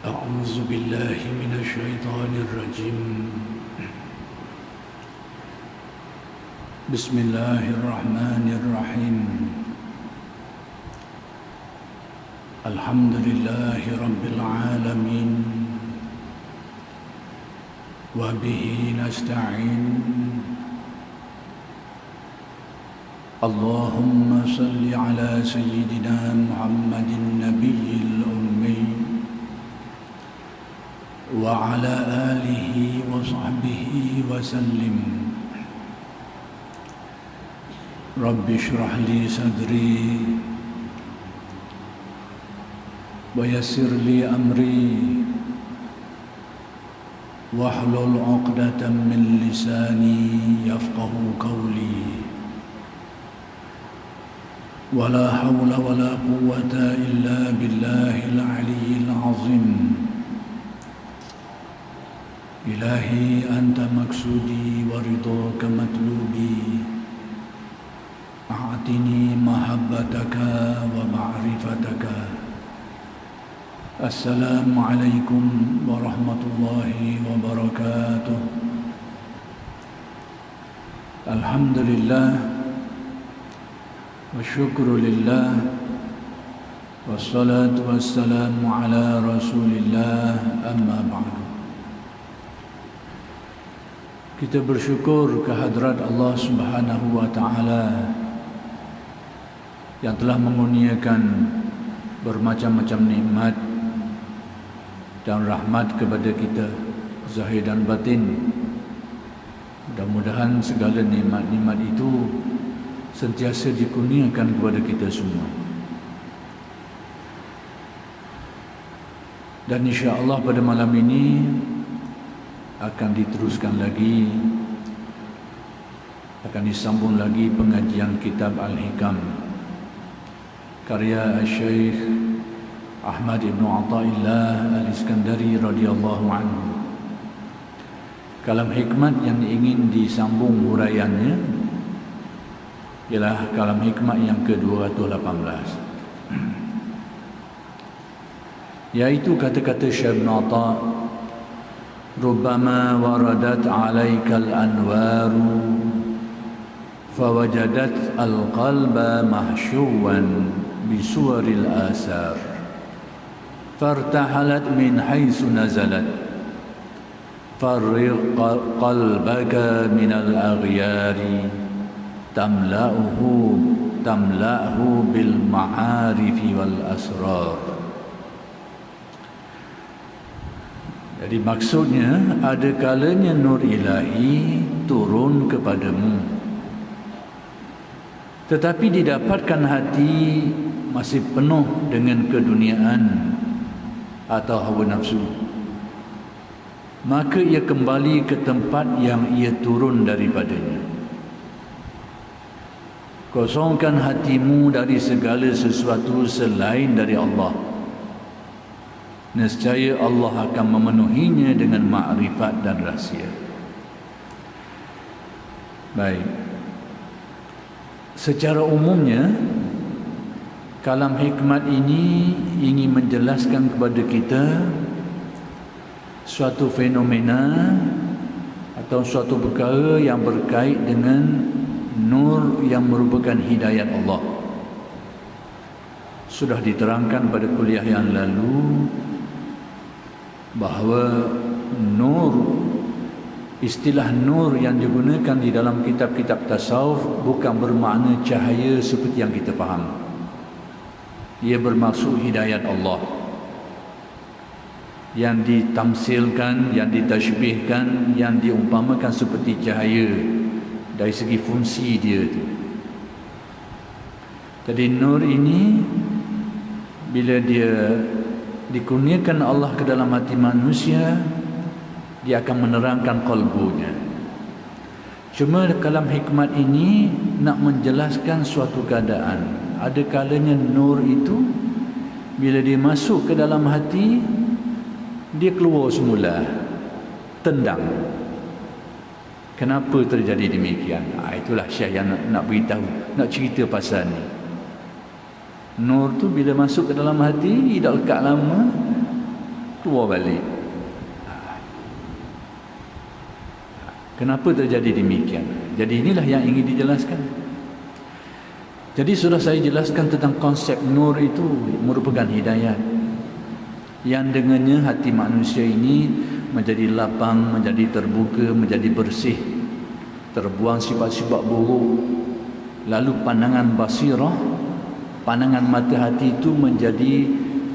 أعوذ بالله من الشيطان الرجيم بسم الله الرحمن الرحيم الحمد لله رب العالمين وبه نستعين اللهم صل على سيدنا محمد النبي الأمي وعلى آله وصحبه وسلم رب اشرح لي صدري ويسر لي أمري واحلل عقدة من لساني يفقه قولي ولا حول ولا قوة إلا بالله العلي العظيم إلهي أنت مقصودي ورضاك مطلوبي أعطني محبتك ومعرفتك السلام عليكم ورحمة الله وبركاته الحمد لله والشكر لله والصلاة والسلام على رسول الله أما بعد. Kita bersyukur kehadrat Allah Subhanahu wa taala yang telah mengurniakan bermacam-macam nikmat dan rahmat kepada kita zahir dan batin. Mudah-mudahan segala nikmat-nikmat itu sentiasa dikurniakan kepada kita semua. Dan insya-Allah pada malam ini akan diteruskan lagi, akan disambung lagi pengajian kitab Al-Hikam karya Syekh Ahmad Ibn Athaillah Al-Iskandari radhiyallahu anhu. Kalam hikmat yang ingin disambung huraiannya ialah kalam hikmat yang ke-218, yaitu kata-kata Syekh Ibn Athaillah, ربما وردت عليك الأنوار فوجدت القلب محشوا بصور الآثار فارتحلت من حيث نزلت فرق قلبك من الأغيار تملأه بالمعارف والأسرار. Jadi maksudnya, ada kalanya nur ilahi turun kepadamu, tetapi didapatkan hati masih penuh dengan keduniaan atau hawa nafsu, maka ia kembali ke tempat yang ia turun daripadanya. Kosongkan hatimu dari segala sesuatu selain dari Allah. Nescaya Allah akan memenuhinya dengan makrifat dan rahsia. Baik. Secara umumnya, kalam hikmat ini ingin menjelaskan kepada kita suatu fenomena atau suatu perkara yang berkait dengan nur yang merupakan hidayat Allah. Sudah diterangkan pada kuliah yang lalu bahawa nur, istilah nur yang digunakan di dalam kitab-kitab tasawuf bukan bermakna cahaya seperti yang kita faham. Ia bermaksud hidayat Allah yang ditamsilkan, yang ditashbihkan, yang diumpamakan seperti cahaya dari segi fungsi dia itu. Jadi nur ini bila dia dikurniakan Allah ke dalam hati manusia, dia akan menerangkan kalbunya. Cuma kalam hikmat ini nak menjelaskan suatu keadaan. Ada kalanya nur itu bila dia masuk ke dalam hati, dia keluar semula, tendang. Kenapa terjadi demikian? Itulah Syekh yang nak beritahu, nak cerita pasal ni. Nur tu bila masuk ke dalam hati, tidak lekat lama, tua balik. Kenapa terjadi demikian? Jadi inilah yang ingin dijelaskan. Jadi sudah saya jelaskan tentang konsep nur itu merupakan hidayat, yang dengannya hati manusia ini menjadi lapang, menjadi terbuka, menjadi bersih, terbuang sifat-sifat buruk. Lalu pandangan basirah, pandangan mata hati itu menjadi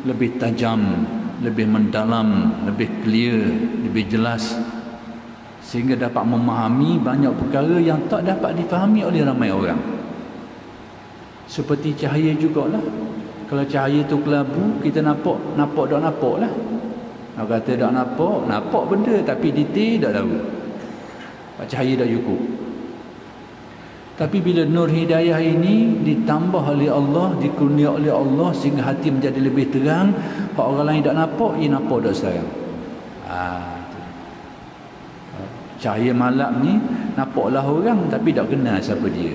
lebih tajam, lebih mendalam, lebih clear, lebih jelas, sehingga dapat memahami banyak perkara yang tak dapat difahami oleh ramai orang. Seperti cahaya jugalah. Kalau cahaya tu kelabu, kita nampak tak nampak lah. Nak kata tak nampak benda, tapi detail tak tahu. Cahaya tak cukup. Tapi bila nur hidayah ini ditambah oleh Allah, dikurnia oleh Allah, sehingga hati menjadi lebih terang, hak orang lain tak nampak, ia nampak dah sekarang. Cahaya malam ni nampaklah orang, tapi tak kenal siapa dia.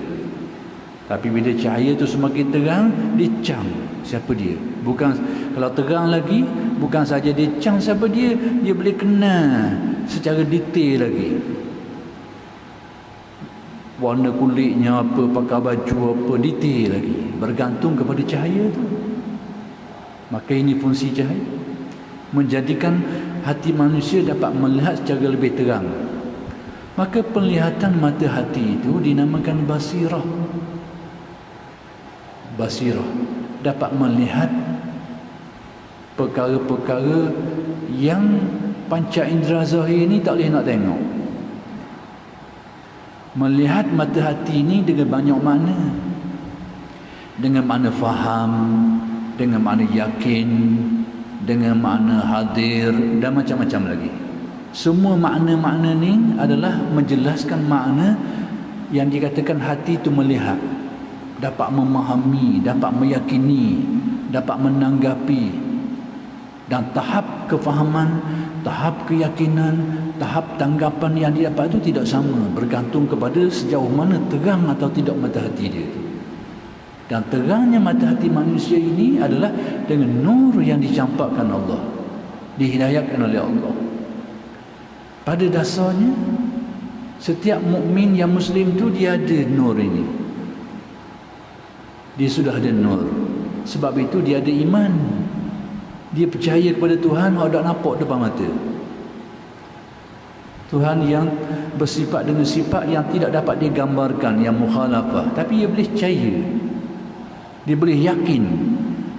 Tapi bila cahaya tu semakin terang, dia cang siapa dia. Bukan, kalau terang lagi, bukan saja dia cang siapa dia, dia boleh kenal secara detail lagi. Warna kulitnya apa, pakai baju apa, detail lagi, bergantung kepada cahaya tu. Maka ini fungsi cahaya, menjadikan hati manusia dapat melihat secara lebih terang. Maka penglihatan mata hati itu dinamakan basirah. Basirah dapat melihat perkara-perkara yang panca indera zahir ini tak boleh nak tengok. Melihat mata hati ini dengan banyak makna. Dengan makna faham, dengan makna yakin, dengan makna hadir, dan macam-macam lagi. Semua makna-makna ni adalah menjelaskan makna yang dikatakan hati itu melihat, dapat memahami, dapat meyakini, dapat menanggapi. Dan tahap kefahaman, tahap keyakinan, tahap tanggapan yang didapat itu tidak sama, bergantung kepada sejauh mana terang atau tidak mata hati dia itu. Dan terangnya mata hati manusia ini adalah dengan nur yang dicampakkan Allah, dihidayatkan oleh Allah. Pada dasarnya setiap mukmin yang muslim tu dia ada nur ini. Dia sudah ada nur. Sebab itu dia ada iman. Dia percaya kepada Tuhan yang tak nampak depan mata. Tuhan yang bersifat dengan sifat yang tidak dapat digambarkan, yang mukhalafah, tapi dia boleh percaya. Dia boleh yakin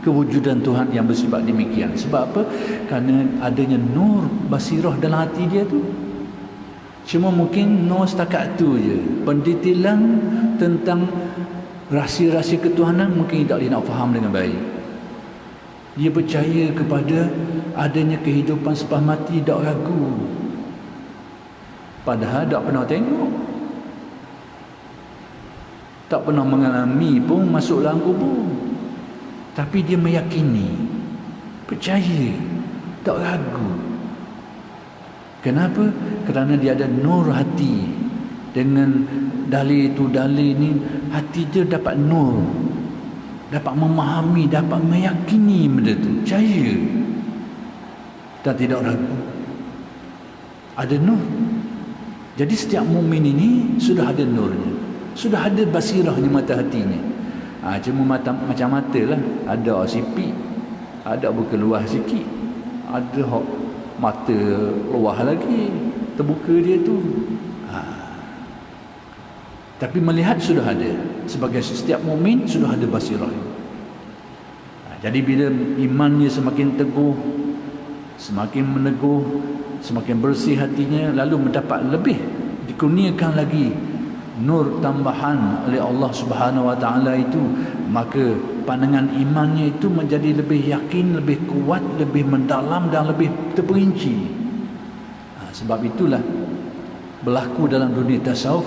kewujudan Tuhan yang bersifat demikian. Sebab apa? Kerana adanya nur basirah dalam hati dia tu. Cuma mungkin nur setakat tu je. Pendetailan tentang rahsia-rahsia ketuhanan mungkin tak boleh nak faham dengan baik. Dia percaya kepada adanya kehidupan selepas mati, tak ragu. Padahal tak pernah tengok, tak pernah mengalami pun masuk dalam kubur. Tapi dia meyakini, percaya, tak ragu. Kenapa? Kerana dia ada nur hati. Dengan dalil itu, dalil ni, hati dia dapat nur, dapat memahami, dapat meyakini benda tu, percaya dan tidak ragu. Ada nur. Jadi setiap mukmin ini sudah ada nurnya, sudah ada basirahnya mata hatinya. Cuma macam mata lah, ada sipit, ada berkeluar sikit, ada mata luah lagi, terbuka dia tu. Tapi melihat sudah ada. Sebagai setiap mukmin sudah ada basirah. Jadi bila imannya semakin teguh, semakin meneguh, semakin bersih hatinya, lalu mendapat lebih, dikurniakan lagi nur tambahan oleh Allah Subhanahu Wa Taala itu, maka pandangan imannya itu menjadi lebih yakin, lebih kuat, lebih mendalam dan lebih terperinci. Sebab itulah berlaku dalam dunia tasawuf,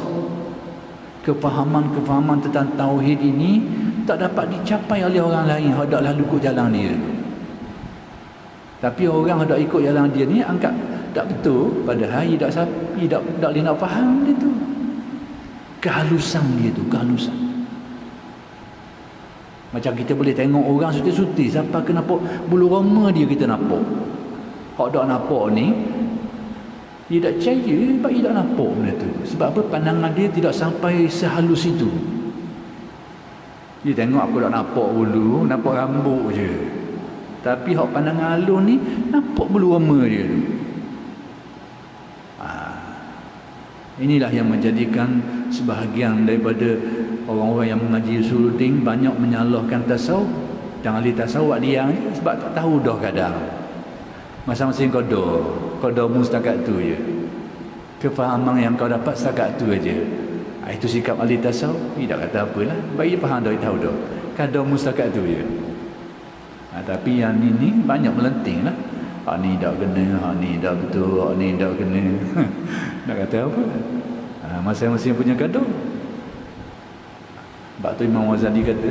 kefahaman-kefahaman tentang tauhid ini tak dapat dicapai oleh orang lain yang tak lalu ikut jalan dia. Tapi orang yang tak ikut jalan dia ni angkat tak betul, padahal dia tak boleh nak faham dia tu. Kehalusan dia tu, kehalusan. Macam kita boleh tengok orang suti-suti, sampai ke nampak bulu roma dia kita nampak. Hak dak nampak ni dia tak percaya sebab dia tak nampak benda tu. Sebab apa? Pandangan dia tidak sampai sehalus itu. Dia tengok aku tak nampak bulu, nampak rambut je. Tapi hak pandangan halus ni nampak bulu rama dia tu. Inilah yang menjadikan sebahagian daripada orang-orang yang mengaji usuluddin banyak menyalahkan tasawuf dan ahli tasawuf dia ni sebab tak tahu dah kadang. Masing-masing qada mustakat tu je. Kefahaman yang kau dapat setakat tu aja. Itu sikap ahli tasawuf, tidak kata apalah. Bagi faham dah, tahu dah. Qada mustakat tu je. Tapi yang ini banyak melenting lah. Hak ni tak kena, hak ni tak betul, hak ni tak kena. Nak kata apa? Masing-masing punya qada. Sebab tu Imam Ghazali kata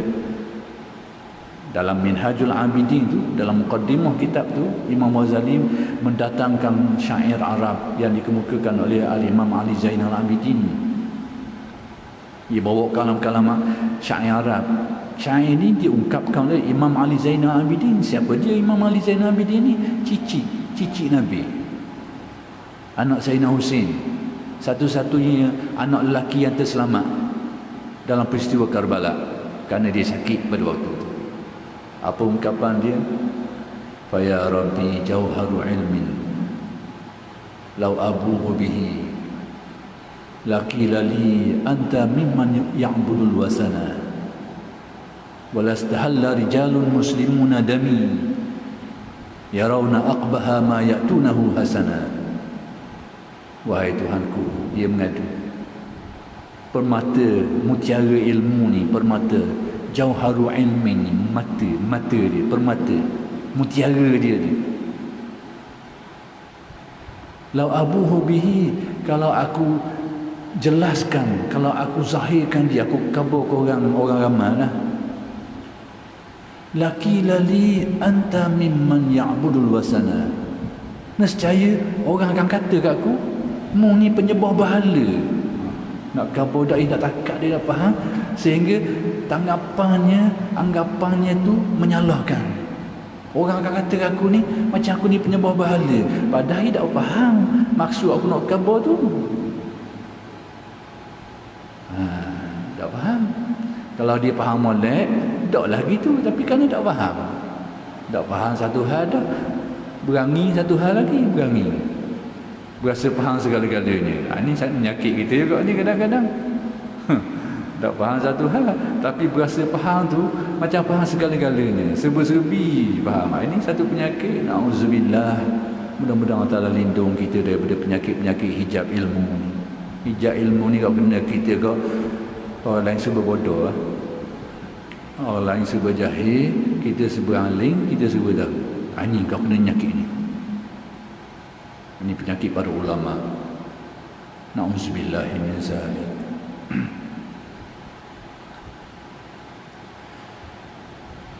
dalam Minhajul Abidin tu, dalam muqaddimah kitab tu, Imam Ghazali mendatangkan syair Arab yang dikemukakan oleh Al-Imam Ali Zainal Abidin. Dia bawa kalam-kalam syair Arab. Syair ini diungkapkan oleh Imam Ali Zainal Abidin. Siapa dia Imam Ali Zainal Abidin ni? Cici Nabi, anak Sayyidina Husain, satu-satunya anak lelaki yang terselamat dalam peristiwa Karbala kerana dia sakit pada waktu itu. Apa ungkapan dia? Fa ya rabbi jauharu ilmin law abuhu bihi laqila li anta mimman ya'budul wasana walastahalla rijalun muslimuna dami yarawna aqbaha ma ya'tunahu hasana. Wahai Tuhanku, dia mengadu, permata mutiara ilmu ni, permata jauharu ilmi ni, mata dia, permata mutiara dia ni. Lau abuhu bihi, kalau aku jelaskan, kalau aku zahirkan dia, aku khabar ke orang ramai lah. Laqila li anta mimman ya'budul wasana. Nescaya orang akan kata kat aku, mu ni penyembah berhala. Nak khabar dak, nak takat dia dah faham, sehingga anggapannya tu menyalahkan. Orang akan kata kat aku ni macam aku ni penyembah berhala, padahal dia tak faham maksud aku nak khabar tu. Tak faham. Kalau dia faham molek, taklah gitu. Tapi kan dia tak faham. Tak faham satu hal dah, berangi satu hal lagi, berangi. Berasa faham segala-galanya. Ini penyakit kita juga ni kadang-kadang. Tak faham satu hal, tapi berasa faham tu macam faham segala-galanya. Serba-serbi faham. Ini satu penyakit. Na'udzubillah. Mudah-mudahan Allah Ta'ala lindung kita daripada penyakit-penyakit hijab ilmu. Hijab ilmu ni kalau kena kita kau, orang lain serba bodoh lah. Orang lain serba jahil, kita serba alim, kita serba tahu. Ini kau kena penyakit ni. Ini penyakit para ulama. Na'udzubillah min zalik.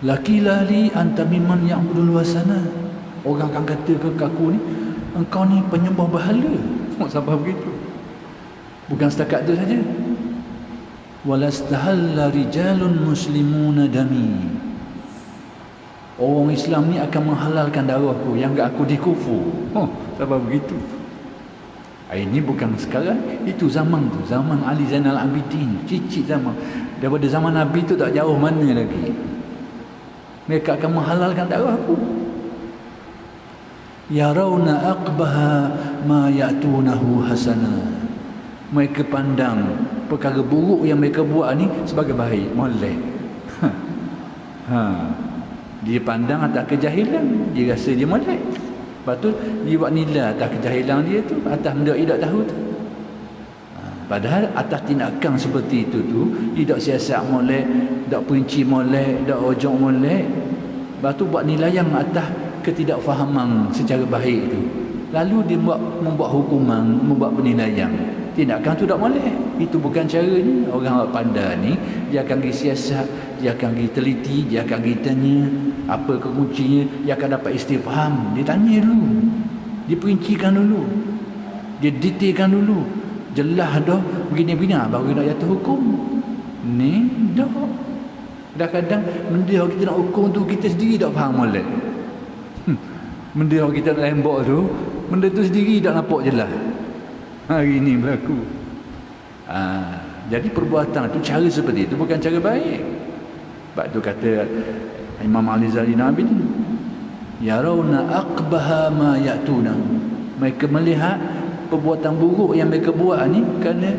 Laqila li anta mimman ya'budul wasana. Orang akan kata ke aku ni, engkau ni penyembah berhala. Sampai begitu. Bukan setakat tu saja. Walastahalla rijalun muslimuna dami. Orang Islam ni akan menghalalkan darahku yang enggak aku dikufur. Sampai begitu. Ini bukan sekarang, itu zaman tu, zaman Ali Zainal Abidin, cicit zaman. Daripada zaman Nabi tu tak jauh mana lagi. Mereka akan menghalalkan darahku. Yarawna aqbaha ma ya'tunahu hasana. Mereka pandang perkara buruk yang mereka buat ni sebagai baik, molek. Dia pandang atas kejahilan, dia rasa dia molek. Lepas tu dia buat nilai atas kejahilan dia tu, atas benda dia tak tahu tu. Padahal atas tindakan seperti itu tu, dia tak siasat molek, tak perinci molek, tak ojok molek. Lepas tu buat nilaian atas ketidakfahaman secara baik tu. Lalu dia membuat hukuman, membuat penilaian. Tindakan tu tak molek. Itu bukan caranya. Orang pandai ni, dia akan pergi siasat, dia akan pergi teliti, dia akan pergi tanya apa kekuncinya, dia akan dapat istifham. Dia tanya dulu, dia perincikan dulu, dia detailkan dulu. Jelas dah begini-begini baru nak jatuh hukum. Ni dah. Kadang-kadang benda kita nak hukum tu kita sendiri tak faham molek. Benda yang kita nak lembok tu, benda tu sendiri tak nampak jelas. Hari ini berlaku. Jadi perbuatan tu, cara seperti itu bukan cara baik. Sebab tu kata Imam Ali Zainal Abidin, yarawna aqbaha ma ya'tuna. Mereka melihat perbuatan buruk yang mereka buat ni kerana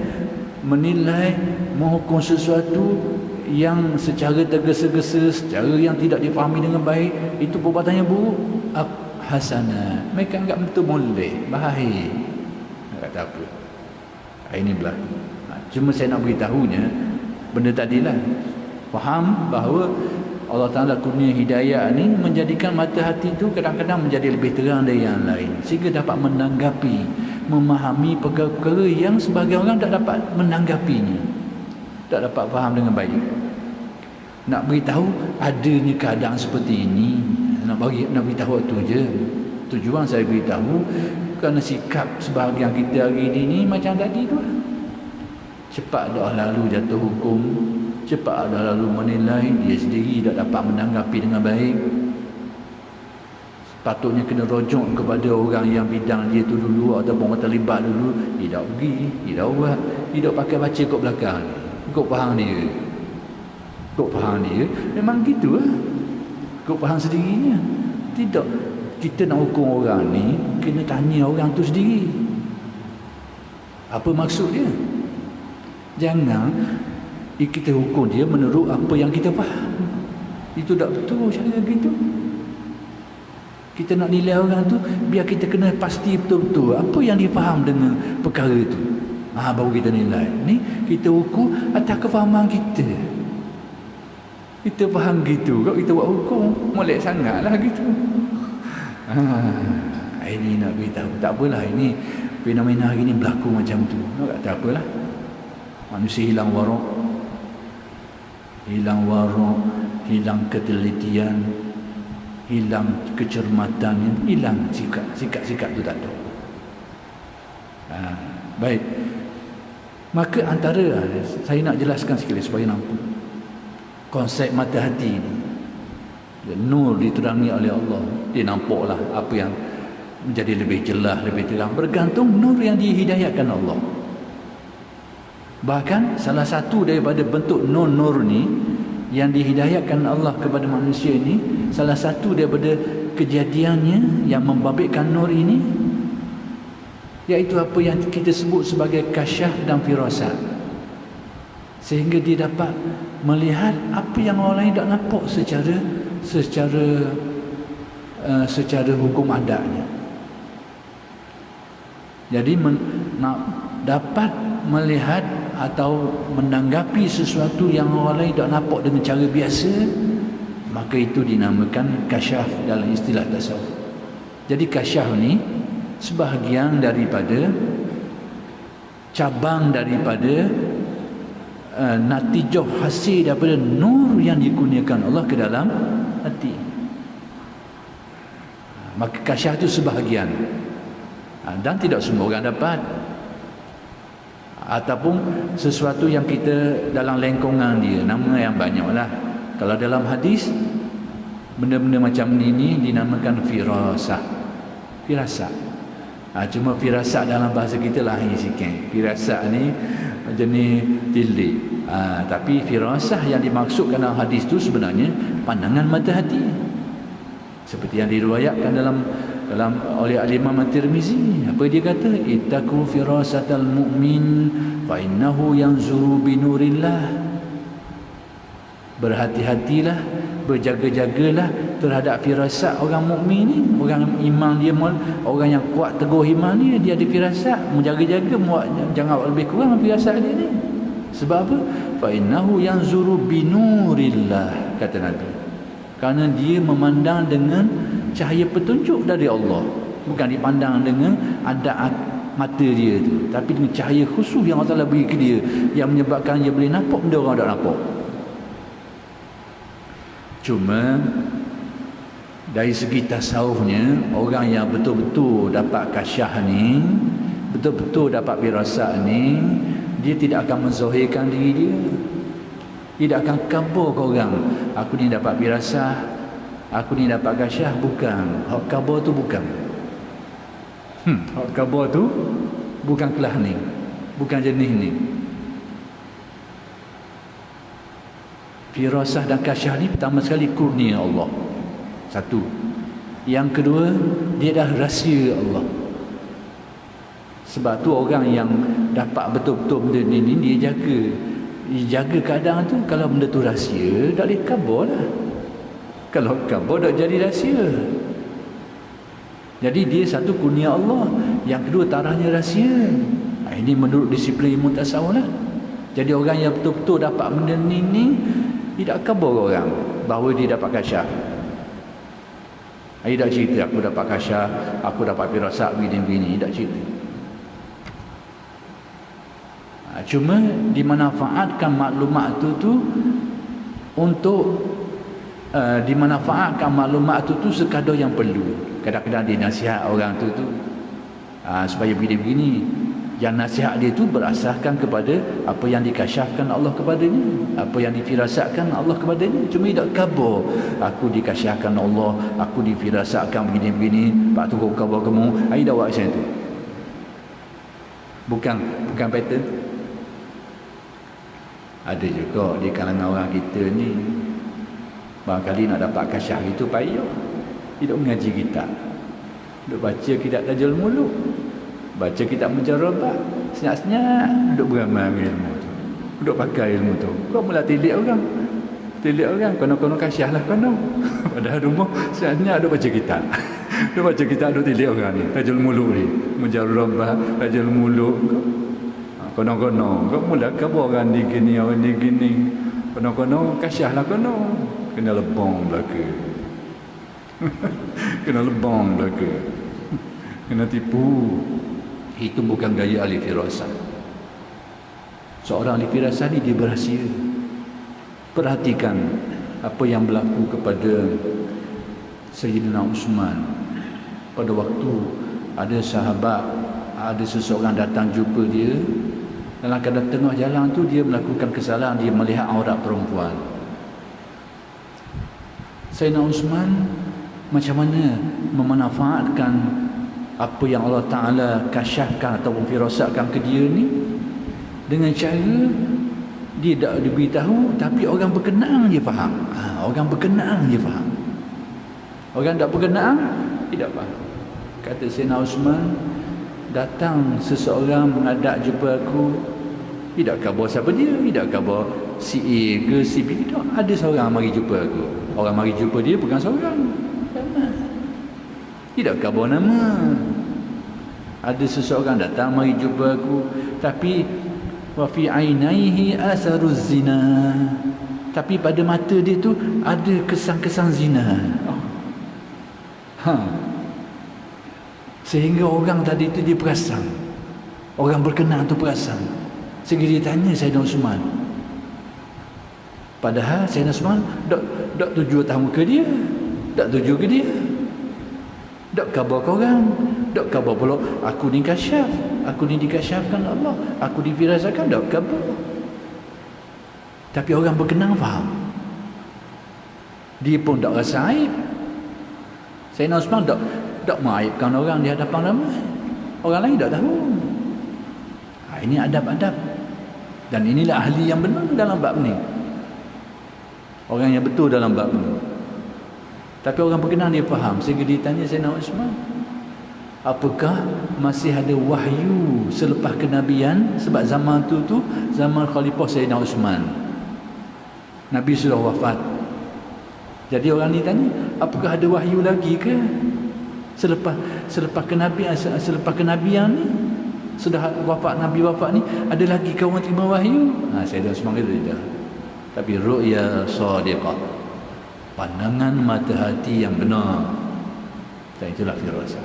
menilai, menghukum sesuatu yang secara tergesa-gesa, secara yang tidak difahami dengan baik, itu perbuatan yang buruk. Hasanah, mereka anggap betul boleh, bahaya. Kata apa? Ini berlaku. Cuma saya nak beritahunya benda tadilah, faham bahawa Allah Ta'ala kurnia hidayah ni menjadikan mata hati tu kadang-kadang menjadi lebih terang dari yang lain, sehingga dapat menanggapi, memahami perkara-perkara yang sebagian orang tak dapat menanggapinya, tak dapat faham dengan baik. Nak beritahu adanya keadaan seperti ini, nak beritahu tu je. Tujuan saya beritahu kerana sikap sebahagian kita hari ini macam tadi tu, cepat dah lalu jatuh hukum, cepat dah lalu menilai, dia sendiri tak dapat menanggapi dengan baik. Patutnya kena rujuk kepada orang yang bidang dia tu dulu, ataupun orang terlibat dulu. Tidak pergi, tidak buat, tidak pakai baca kot belakang, kok faham dia, kok faham dia, memang gitu lah, kok faham sendirinya. Tidak, kita nak hukum orang ni, kena tanya orang tu sendiri, apa maksud dia. Jangan kita hukum dia menurut apa yang kita faham. Itu tak betul cara gitu. Kita nak nilai orang tu, biar kita kena pasti betul-betul apa yang dia faham dengan perkara itu. Baru kita nilai. Ni kita hukum atas kefahaman kita. Kita faham gitu, kalau kita buat hukum, molek sangatlah gitu. Ini nak beritahu, tak apalah, ini fenomena hari ni berlaku macam tu. Tak apalah. Manusia hilang warak, hilang ketelitian, hilang kecermatan, hilang sikap-sikap tu tak ada. Baik. Maka antara, saya nak jelaskan sikit supaya nampak konsep mata hati ni. Nur diterangi oleh Allah, dia nampaklah apa yang menjadi lebih jelas, lebih terang, bergantung nur yang dihidayahkan Allah. Bahkan salah satu daripada bentuk nur ni yang dihidayahkan Allah kepada manusia ini, salah satu daripada kejadiannya yang membabitkan nur ini, iaitu apa yang kita sebut sebagai kasyaf dan firasat. Sehingga dia dapat melihat apa yang orang lain tak nampak secara hukum adatnya. Jadi dapat melihat atau menanggapi sesuatu yang orang lain tak nampak dengan cara biasa, maka itu dinamakan kasyaf dalam istilah tasawuf. Jadi kasyaf ni sebahagian daripada cabang daripada natijah hasil daripada nur yang dikurniakan Allah ke dalam hati. Maka kasyaf itu sebahagian, dan tidak semua orang dapat, ataupun sesuatu yang kita dalam lengkungan dia, nama yang banyaklah. Kalau dalam hadis, benda-benda macam ini dinamakan firasat. Cuma firasat dalam bahasa kita lain sikit. Firasat ni jenis tilik. Tapi firasat yang dimaksudkan dalam hadis tu sebenarnya pandangan mata hati. Seperti yang diriwayatkan dalam oleh Imam At-Tirmizi. Apa dia kata? Ittaqu firasatal mu'min fa innahu yanzuru bi nurillah. Berhati-hatilah, berjaga-jagalah terhadap firasat orang mukmin ni. Orang iman dia, orang yang kuat teguh iman dia ada firasat, menjaga-jaga, jangan lebih kurang firasat dia ni. Sebab apa? Fa innahu yanzuru bi nurillah, kata Nabi. Kerana dia memandang dengan cahaya petunjuk dari Allah, bukan dipandang dengan adat mata dia tu, tapi dengan cahaya khusus yang Allah Ta'ala beri ke dia, yang menyebabkan dia boleh nampak benda orang tak nampak. Cuma dari segi tasawufnya, orang yang betul-betul dapat kasyah ni, betul-betul dapat firasat ni, dia tidak akan menzahirkan diri dia, tidak akan kabur ke orang, aku ni dapat firasat, Aku ni dapat kasyaf, bukan. Hak khabar tu bukan. Hak khabar tu bukan kelas ni, bukan jenis ni. Firasah dan kasyaf ni pertama sekali kurnia Allah. Satu. Yang kedua, dia dah rahsia Allah. Sebab tu orang yang dapat betul-betul benda ni, dia jaga keadaan tu. Kalau benda tu rahsia, tak boleh khabar lah. Kalau khabar tak jadi rahsia. Jadi dia satu kurnia Allah. Yang kedua tarahnya rahsia. Ini menurut disiplin ilmu tasawuf lah. Jadi orang yang betul-betul dapat benda ni tidak khabar orang bahawa dia dapat kasyaf. Dia tak cerita aku dapat kasyaf, aku dapat firasat begini-begini, tak cerita. Cuma dimanfaatkan maklumat tu untuk dimanfaatkan maklumat tu sekadar yang perlu. Kadang-kadang dia nasihat orang tu supaya begini-begini. Yang nasihat dia tu berasaskan kepada apa yang dikasyafkan Allah kepadanya, apa yang difirasatkan Allah kepadanya. Cuma tidak khabar, aku dikasyafkan Allah, aku difirasatkan begini-begini, pak tu kau khabar kamu, ai dah buat macam tu. Bukan pattern. Ada juga di kalangan orang kita ni, barangkali nak dapat kasyaf itu payah. Tidak mengaji kitab, duk baca kitab Tajul Muluk, baca kitab Mujarrabat, senyap-senyap duk beramal ilmu tu, duk pakai ilmu tu. Kau mula tilik orang, kono-kono kasyah lah kono. Padahal rumah senyap-senyap duk baca kitab. Duk baca kitab, duk tilik orang ni, Tajul Muluk ni, Mujarrabat, Tajul Muluk. Kono-kono kau mula khabar orang ni gini, orang ni gini. Kono-kono kasyah lah kono. Kena lebong belaka. Kena lebong belaka. Kena tipu. Itu bukan gaya ahli firasat. Seorang ahli firasat ni dia berahsia. Perhatikan apa yang berlaku kepada Sayyidina Uthman. Pada waktu ada sahabat, ada seseorang datang jumpa dia, dalam keadaan tengah jalan tu dia melakukan kesalahan, dia melihat aurat perempuan. Sayyidina Uthman macam mana memanfaatkan apa yang Allah Ta'ala kasyafkan ataupun firasatkan ke dia ni, dengan cara dia tak diberitahu, tapi orang berkenaan dia faham. Orang berkenaan dia faham. Orang tak berkenaan tidak faham. Kata Sayyidina Uthman, datang seseorang menghadap jumpa aku, tidak khabar siapa dia, tidak khabar si A ke si B, tidak. Ada seorang mari jumpa aku. Orang mari jumpa dia bukan seorang, tidak khabar nama. Ada seseorang datang mari jumpa aku, tapi wa fi ainaihi asaruz zina, tapi pada mata dia tu ada kesan-kesan zina. Sehingga orang tadi tu dia perasan, orang berkenaan tu perasan. Sehingga dia tanya Sayyidina Uthman. Padahal Sayyidina Uthman tak tuju atas muka dia, tak tuju ke dia, tak khabar ke orang, tak khabar pula aku ni kasyaf, aku ni dikasyafkan Allah, aku difirasatkan, tak khabar. Tapi orang berkenaan faham. Dia pun tak rasa aib. Sayyidina Uthman tak mengaibkan orang di hadapan ramai. Orang lain tak tahu. Ini adab-adab. Dan inilah ahli yang benar dalam bab ni. Orang yang betul dalam bab ni. Tapi orang berkenaan dia faham. Sehingga dia tanya Sayyidina Uthman, apakah masih ada wahyu selepas kenabian? Sebab zaman tu zaman Khalifah Sayyidina Uthman, Nabi sudah wafat. Jadi orang ni tanya, apakah ada wahyu lagi ke selepas kenabian ni? Sudah wafat, Nabi wafat ni, ada lagi kau orang terima wahyu? Sayyidina Uthman kata tidak. Tapi ru'ya sadiqah, pandangan mata hati yang benar, dan itulah firasat.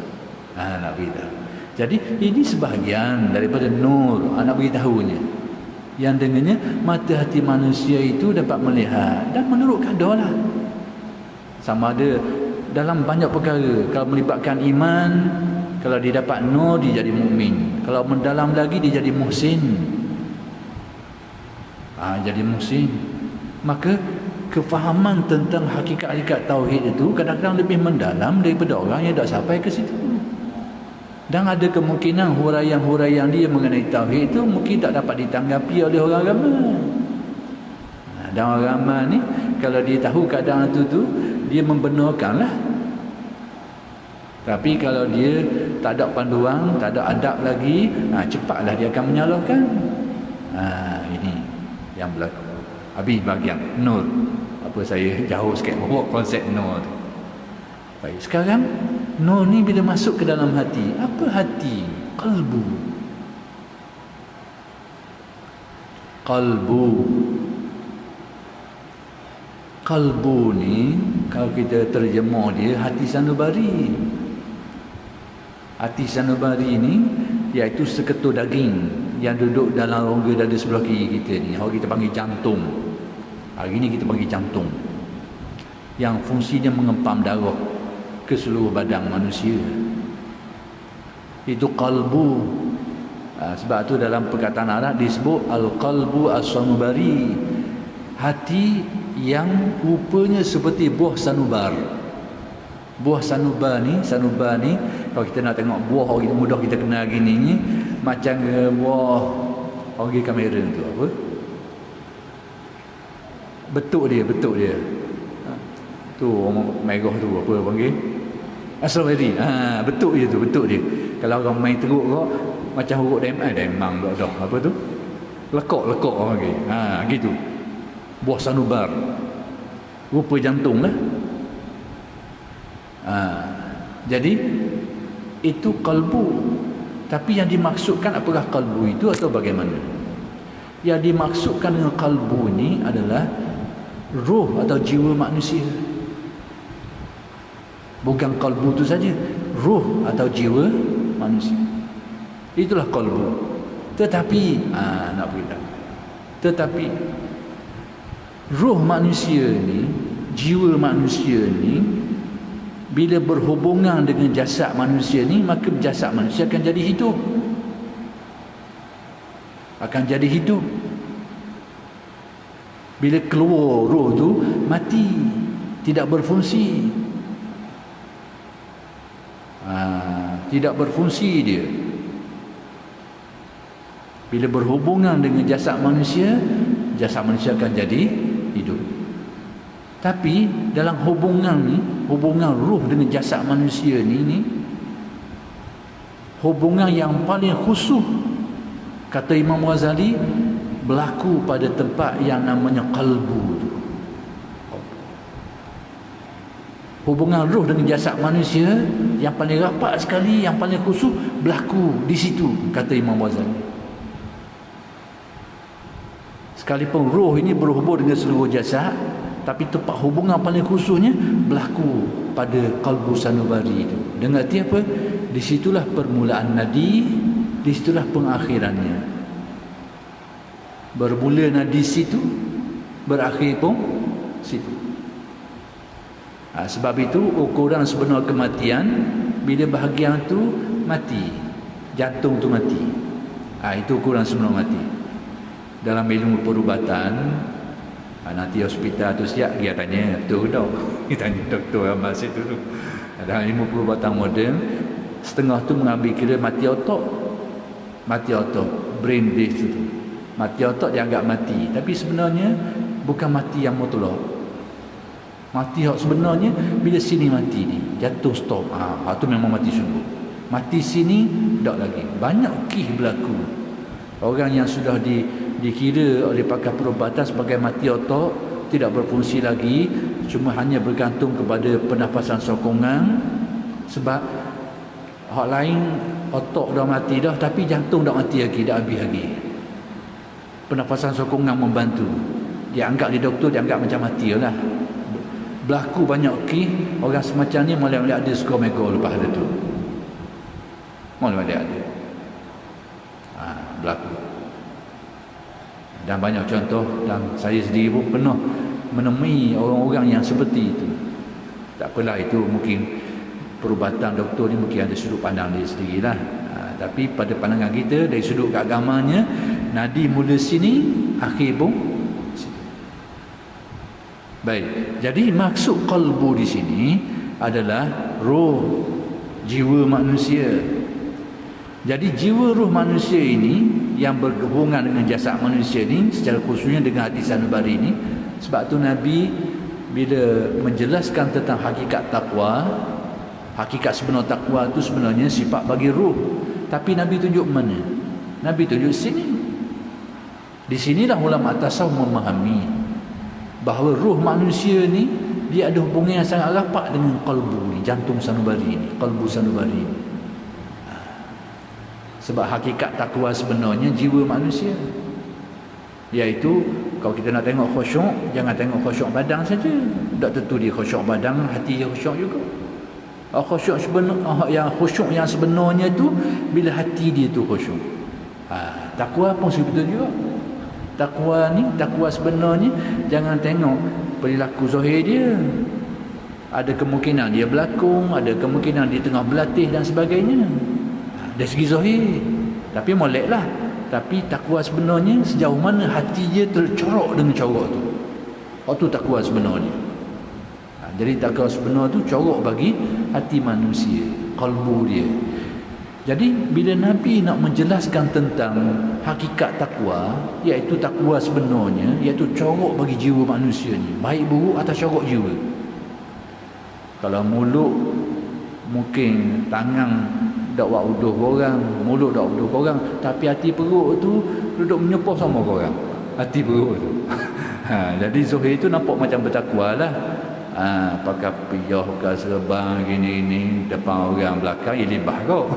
Nak beritahu. Jadi ini sebahagian daripada nur, nak beritahunya. Yang dengannya mata hati manusia itu dapat melihat, dan menurut kadar lah. Sama ada dalam banyak perkara. Kalau melibatkan iman, kalau dia dapat nur, dia jadi mukmin. Kalau mendalam lagi, dia jadi muhsin. Jadi muhsin. Maka kefahaman tentang hakikat-hakikat tauhid itu kadang-kadang lebih mendalam daripada orang yang dah sampai ke situ. Dan ada kemungkinan huraian-huraian dia mengenai tauhid itu mungkin tak dapat ditanggapi oleh orang ramai. Dan orang ramai ni kalau dia tahu keadaan tu dia membenarkanlah. Tapi kalau dia tak ada panduan, tak ada adab lagi, cepatlah dia akan menyalahkan. Ini yang berlaku. Habis bahagian nur. Apa saya jauh sikit bawa konsep nur tu. Baik, sekarang nur ni bila masuk ke dalam hati, apa hati? Qalbu. Qalbu. Qalbu ni kalau kita terjemah dia hati sanubari. Hati sanubari ni iaitu seketul daging yang duduk dalam rongga dada sebelah kiri kita ni. Hari kita panggil jantung. Hari ni kita panggil jantung. Yang fungsinya mengempam darah ke seluruh badan manusia. Itu qalbu. Sebab tu dalam perkataan Arab disebut al-qalbu as-sanubari. Hati yang rupanya seperti buah sanubar. Buah sanubar ni kalau kita nak tengok buah orang mudah kita kenal gini ni macam buah orang kamera tu apa? Betuk dia. Tu orang merah tu apa panggil? Strawberry. Betuk dia tu, betuk dia. Kalau orang main teruk kau macam huruf demang dah apa tu? Lekok orang panggil. Gitu. Buah sanubar. Rupa jantung lah. Jadi itu kalbu. Tapi yang dimaksudkan apakah kalbu itu atau bagaimana? Yang dimaksudkan dengan kalbu ni adalah ruh atau jiwa manusia. Bukan kalbu itu saja, ruh atau jiwa manusia. Itulah kalbu. Tetapi nak beritahu. Tetapi ruh manusia ni, jiwa manusia ni bila berhubungan dengan jasad manusia ni, maka jasad manusia akan jadi hidup. Akan jadi hidup. Bila keluar roh tu, mati. Tidak berfungsi. Tidak berfungsi dia. Bila berhubungan dengan jasad manusia akan jadi hidup. Tapi dalam hubungan ni, hubungan ruh dengan jasad manusia ni hubungan yang paling khusus, kata Imam Ghazali, berlaku pada tempat yang namanya qalbu tu. Hubungan ruh dengan jasad manusia yang paling rapat sekali, yang paling khusus berlaku di situ, kata Imam Ghazali. Sekalipun roh ini berhubung dengan seluruh jasad, tapi tempat hubungan paling khususnya berlaku pada qalbu sanubari itu. Dengan arti apa? Di situlah permulaan nadi, di situlah pengakhirannya. Bermula nadi situ, berakhir pun situ. Sebab itu ukuran sebenar kematian bila bahagian tu mati, jantung tu mati. Itu ukuran sebenar mati. Dalam ilmu perubatan, nanti hospital tu siap dia tanya tu dah. Dia tanya doktor yang masih dulu. Dalam ilmu perubatan moden, setengah tu mengambil kira mati otak. Mati otak, brain death tu. Mati otak dianggap mati, tapi sebenarnya bukan mati yang mutlak. Mati yang sebenarnya bila sini mati ni, jatuh stop. Tu memang mati sungguh. Mati sini tak lagi. Banyak kes berlaku. Orang yang sudah dikira oleh pakar perubatan sebagai mati otak, tidak berfungsi lagi, cuma hanya bergantung kepada pernafasan sokongan. Sebab hak lain otak dah mati dah, tapi jantung dah mati lagi, dah habis lagi. Pernafasan sokongan membantu. Dia anggap di doktor, dia anggap macam mati lah. Berlaku banyak kes orang semacam ni, mulai-mulai ada skor mega lepas ada tu. Mulai-mulai ada. Berlaku. Dan banyak contoh, dan saya sendiri pun pernah menemui orang-orang yang seperti itu. Tak apalah, itu mungkin perubatan doktor ni mungkin ada sudut pandang dia sendirilah. Tapi pada pandangan kita dari sudut keagamanya, nadi mula sini, akhir pun situ. Baik, jadi maksud qalbu di sini adalah roh, jiwa manusia. Jadi jiwa roh manusia ini yang berhubungan dengan jasad manusia ini, secara khususnya dengan hati sanubari ini. Sebab tu Nabi bila menjelaskan tentang hakikat takwa, hakikat sebenar takwa itu sebenarnya sifat bagi roh. Tapi Nabi tunjuk mana? Nabi tunjuk sini. Di sinilah ulama tasawuf memahami bahawa roh manusia ni dia ada hubungan yang sangat rapat dengan qalbu ni, jantung sanubari ni, qalbu sanubari ni. Sebab hakikat takwa sebenarnya jiwa manusia, iaitu kalau kita nak tengok khusyuk, jangan tengok khusyuk badan saja. Tak tentu dia khusyuk badan, hati dia khusyuk juga. Khusyuk yang sebenarnya tu bila hati dia tu khusyuk. Takwa pun seperti juga. Takwa ni, takwa sebenarnya jangan tengok perilaku zahir dia. Ada kemungkinan dia berlakon, ada kemungkinan dia tengah berlatih dan sebagainya. Dari segi zahir. Tapi moleklah. Tapi takwa sebenarnya sejauh mana hati dia tercorok dengan corak tu. Itu takwa sebenarnya. Jadi takwa sebenar tu corok bagi hati manusia, kalbu dia. Jadi bila Nabi nak menjelaskan tentang hakikat takwa, iaitu takwa sebenarnya, iaitu corok bagi jiwa manusia ni, baik buruk atas corok jiwa. Kalau mulut mungkin tangan dak buat uduh orang, mulut dak uduh orang, tapi hati perut tu duduk menyepoh sama orang. Hati perut tu. Jadi zahir tu nampak macam bertakwa lah. Pakai piyah, pakai serban gini-gini depan orang, belakang ia libah kau.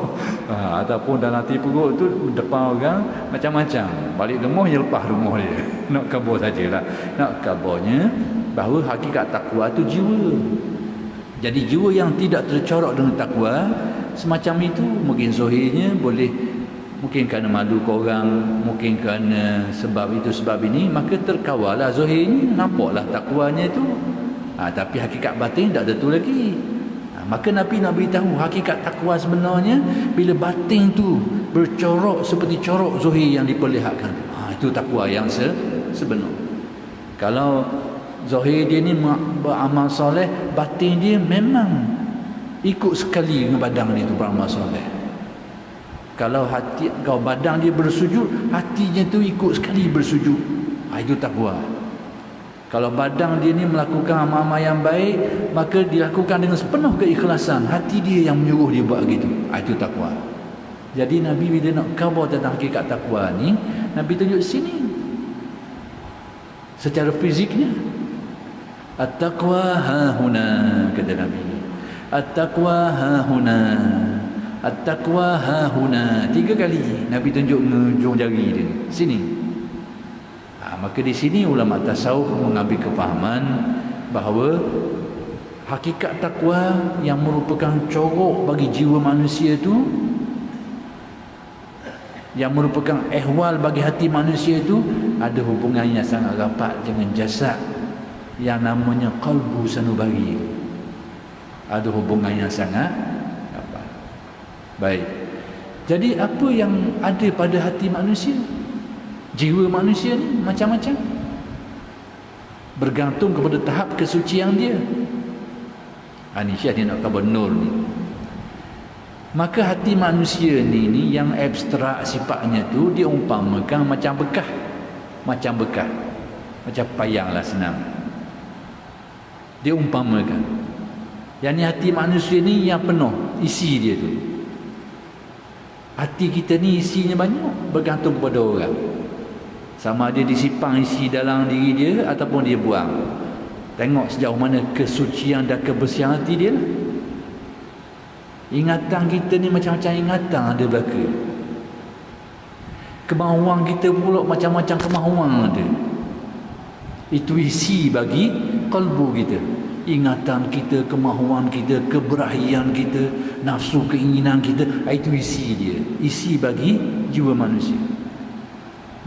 Ataupun dalam hati perut tu depan orang macam-macam, balik rumah dia lepas rumah dia. Nak khabar sajalah. Nak khabarnya bahawa hakikat takwa tu jiwa. Jadi jiwa yang tidak tercorok dengan takwa semacam itu, mungkin zahirnya boleh, mungkin kerana malu ke orang, mungkin kerana sebab itu sebab ini, maka terkawalah zahirnya, nampaklah takwanya itu. Tapi hakikat batin tak ada tu lagi. Maka Nabi nak beritahu hakikat takwa sebenarnya bila batin tu bercorok seperti corok zahir yang diperlihatkan. Itu takwa yang sebenar. Kalau zahir dia ni beramal soleh, batin dia memang ikut sekali dengan badan dia tu beramal soleh. Kalau badan dia bersujud, hatinya tu ikut sekali bersujud. Itu takwa. Kalau badan dia ni melakukan amal-amal yang baik, maka dilakukan dengan sepenuh keikhlasan, hati dia yang menyuruh dia buat begitu. Itu takwa. Jadi Nabi bila nak khabar tentang hakikat takwa ni, Nabi tunjuk sini secara fiziknya. At-taqwa hahuna, kata Nabi. At-taqwa hahuna, at-taqwa hahuna. 3 kali Nabi tunjuk ujung jari dia sini. Maka di sini ulama tasawuf mengambil kefahaman bahawa hakikat takwa yang merupakan corok bagi jiwa manusia itu, yang merupakan ehwal bagi hati manusia itu, ada hubungan yang sangat rapat dengan jasad yang namanya qalbu sanubari. Ada hubungan yang sangat rapat. Baik. Jadi apa yang ada pada hati manusia? Jiwa manusia ni macam-macam, bergantung kepada tahap kesucian dia. Ini Syekh dia nak khabar nur ni. Maka hati manusia ni yang abstrak sifatnya tu, dia umpamakan macam bekah. Macam bekah, macam payang lah, senang. Dia umpamakan yang ni hati manusia ni yang penuh isi dia tu. Hati kita ni isinya banyak, bergantung kepada orang. Sama ada disipang isi dalam diri dia ataupun dia buang. Tengok sejauh mana kesucian dan kebersihan hati dia lah. Ingatan kita ni macam-macam ingatan ada belaka. Kemahuan kita pula macam-macam kemahuan ada. Itu isi bagi kalbu kita. Ingatan kita, kemahuan kita, keberahian kita, nafsu keinginan kita, itu isi dia. Isi bagi jiwa manusia.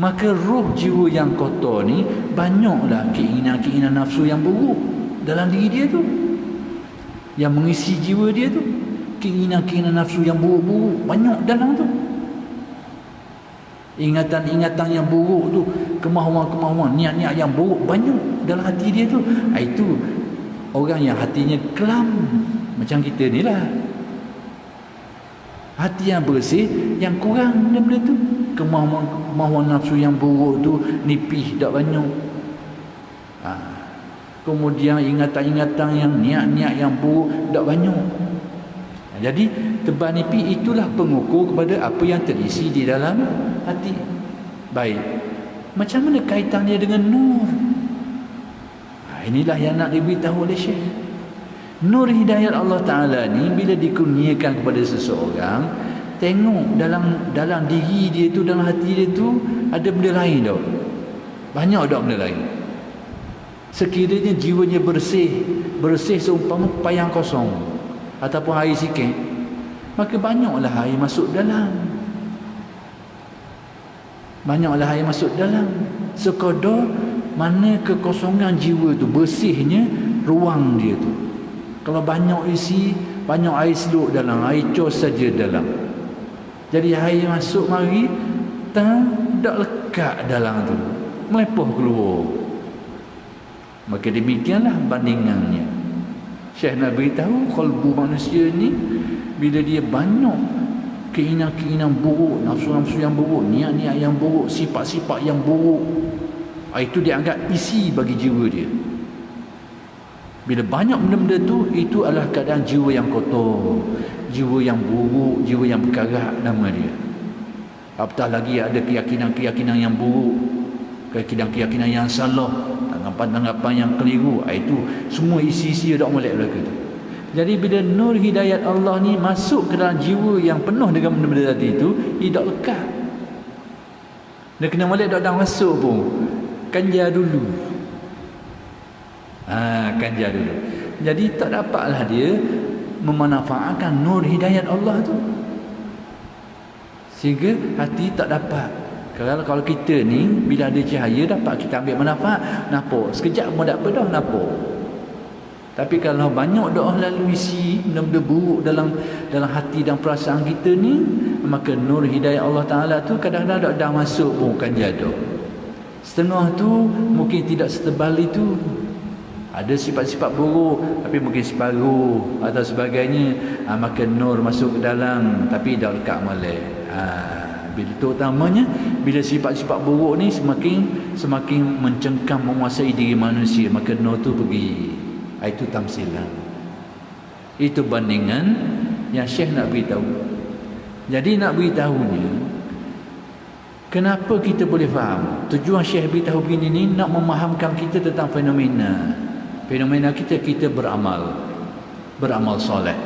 Maka roh jiwa yang kotor ni banyaklah keinginan-keinginan nafsu yang buruk dalam diri dia tu, yang mengisi jiwa dia tu. Keinginan-keinginan nafsu yang buruk-buruk banyak dalam tu. Ingatan-ingatan yang buruk tu, kemahuan-kemahuan, niat-niat yang buruk banyak dalam hati dia tu. Itu orang yang hatinya kelam macam kita ni lah. Hati yang bersih, yang kurang benda tu. Kemahuan nafsu yang buruk tu nipis tak banyak. Kemudian ingatan-ingatan yang niat-niat yang buruk tak banyak. Jadi tebal nipis itulah pengukur kepada apa yang terisi di dalam hati. Baik, macam mana kaitan dia dengan nur? Inilah yang nak diberitahu oleh Syekh. Nur hidayat Allah Ta'ala ni bila dikurniakan kepada seseorang, tengok dalam diri dia tu, dalam hati dia tu ada benda lain tau. Banyak tak benda lain. Sekiranya jiwanya bersih seumpama payang kosong ataupun air sikit, maka banyaklah air masuk dalam. Banyaklah air masuk dalam. Sekadar mana kekosongan jiwa tu, bersihnya ruang dia tu. Kalau banyak isi, banyak air seluk dalam, air cos saja dalam. Jadi air masuk mari, tak lekat dalam tu, melepuh keluar. Maka demikianlah bandingannya. Syekh nak beritahu kalbu manusia ni, bila dia banyak keinginan-keinginan buruk, nafsu-nafsu yang buruk, niat-niat yang buruk, sifat-sifat yang buruk, itu dianggap isi bagi jiwa dia. Bila banyak benda-benda tu, itu adalah keadaan jiwa yang kotor, jiwa yang buruk, jiwa yang berkarat nama dia. Apatah lagi ada keyakinan-keyakinan yang buruk, keyakinan-keyakinan yang salah, tanggapan-tanggapan yang keliru, itu semua isi-isi dak molek belaka tu. Jadi bila nur hidayat Allah ni masuk ke dalam jiwa yang penuh dengan benda-benda tadi itu, ia tak lekat. Dia kena molek dak masuk pun. Kanja dulu. Kanja dulu. Jadi tak dapatlah dia memanfaatkan nur hidayat Allah tu. Sehingga hati tak dapat. Kalau kita ni bila ada cahaya dapat kita ambil manfaat, nampak sekejap pun tak apa dah nampak. Tapi kalau banyak doa lalu isi benda-benda buruk dalam hati dan perasaan kita ni, maka nur hidayah Allah Ta'ala tu kadang-kadang dah masuk pun kan jatuh. Setengah tu mungkin tidak setebal itu. Ada sifat-sifat buruk tapi mungkin separuh atau sebagainya, maka nur masuk ke dalam tapi dah lekat molek. Bila terutamanya bila sifat-sifat buruk ni semakin mencengkam menguasai diri manusia, maka nur tu pergi. Itu tamsilan. Itu bandingan yang Syekh nak beritahu. Jadi nak beritahunya, kenapa kita boleh faham? Tujuan Syekh beritahu begini ni nak memahamkan kita tentang fenomena. Fenomena kita beramal soleh.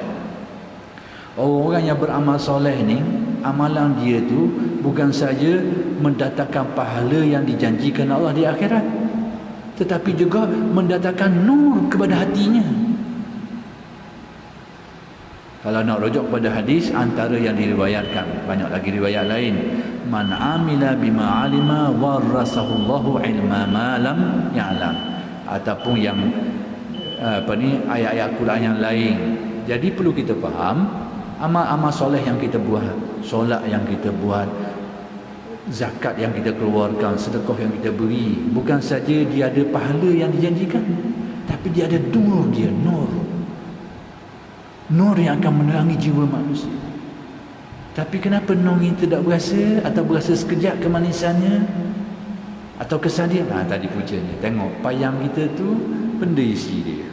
Orang yang beramal soleh ni, amalan dia tu bukan saja mendatangkan pahala yang dijanjikan Allah di akhirat, tetapi juga mendatangkan nur kepada hatinya. Kalau nak rujuk pada hadis, antara yang diriwayatkan, banyak lagi riwayat lain, man amila bima alima warasahullahu ilma ma lam ya'lam, ataupun yang ayat-ayat Quran yang lain. Jadi perlu kita faham, amal-amal soleh yang kita buat, solat yang kita buat, zakat yang kita keluarkan, sedekah yang kita beri, bukan saja dia ada pahala yang dijanjikan, tapi dia ada nur, nur yang akan menerangi jiwa manusia. Tapi kenapa nur ini tidak berasa, atau berasa sekejap kemanisannya atau kesan dia? Tadi puncanya, tengok payang kita tu benda isi dia.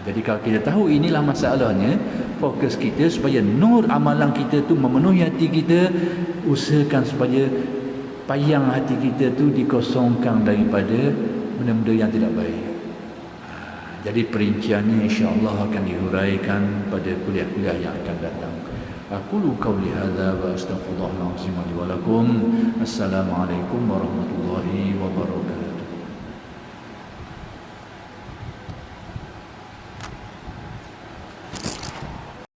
Jadi kalau kita tahu inilah masalahnya, fokus kita supaya nur amalan kita tu memenuhi hati kita, usahakan supaya payang hati kita tu dikosongkan daripada benda-benda yang tidak baik. Jadi perinciannya insya-Allah akan dihuraikan pada kuliah-kuliah yang akan datang. Aqulu qawli hadza wa astaghfirullahal azim li wa lakum. Assalamualaikum warahmatullahi wabarakatuh.